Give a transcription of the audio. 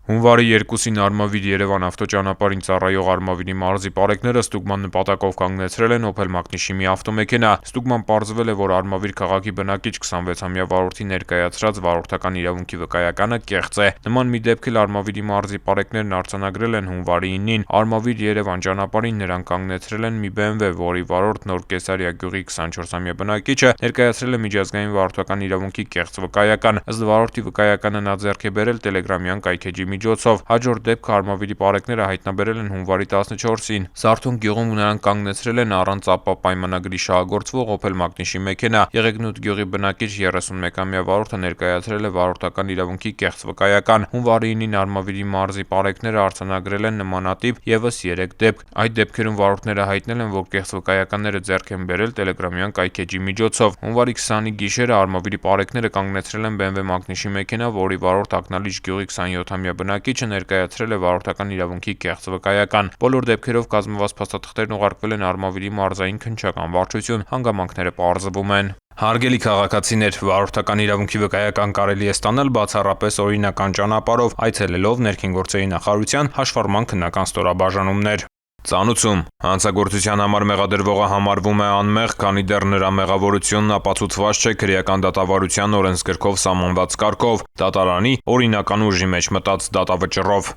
Հունվարի 2-ին Արմավիր Երևան ավտոճանապարհին ծառայող Արմավիրի մարզի պարեկները ստուգման նպատակով կանգնեցրել են Opel Magnish-ի մի ավտոմեքենա։ Ստուգման պարզվել է, որ Արմավիր քաղաքի բնակիչ 26-ամյա վարորդի ներկայացրած վարորդական իրավունքի վկայականը կեղծ է։ Նման մի դեպք էլ Արմավիրի մարզի պարեկներն արձանագրել են հունվարի 9-ին։ Արմավիր Երևան ճանապարհին նրանք կանգնեցրել են մի BMW, որի վարորդ Նոր Կեսարիա գյուղի 24-ամյա բնակիչը ներկայացրել է միջազգային վարորդական իրավունքի կեղծ վկայական։ Ըստ վարորդի վկայականը նա ձեռք է բերել Telegram-յան կայքեջի միջոցով։ Հաջորդ դեպքը Արմավիրի պարեկները հայտնաբերել են հունվարի 14-ին։ Սարթուն գյուղում նրանք կանգնեցրել են առանց ԱՊԱ պայմանագրի շահագործվող Opel Magnish-ի մեքենա։ Եղեգնուտ գյուղի բնակիչ 31-ամյա վարորդը ներկայացրել է վարորդական իրավունքի կեղծ վկայական։ Հունվարի 9-ին Արմավիրի մարզի պարեկները արձանագրել են նմանատիպ եւս 3 դեպք։ Այդ դեպքերում վարորդները հայտնել են, որ կեղծ վկայականները ձեռք են բերել Telegram-յան կայքեջի միջոցով։ Հունվարի 20-ի գիշերը Արմավիրի պարեկները կանգնեցրել են BMW Magnish-ի մեքենա, որի վարորդ Ակնալիջ գյուղի 27-ամյա բնակիչը ներկայացրել է վարորդական իրավունքի կեղծ վկայական։ Բոլոր դեպքերով կազմված փաստաթղթերն ուղարկվել են Արմավիրի մարզային քննչական վարչություն, հանգամանքները պարզվում են։ Հարգելի քաղաքացիներ, վարորդական իրավունքի վկայական կարելի է ստանալ բացառապես օրինական ճանապարհով, այցելելով ներքին գործերի նախարարության հաշվառման քննական ստորաբաժանումներ։ Ծանուցում. հանցագործության համար մեղադրվողը համարվում է անմեղ, քանի դեռ նրա մեղավորությունն ապացուցված չէ քրեական դատավարության օրենսգրքով սահմանված կարգով, դատարանի օրինական ուժի մեջ մտած դատավճռով։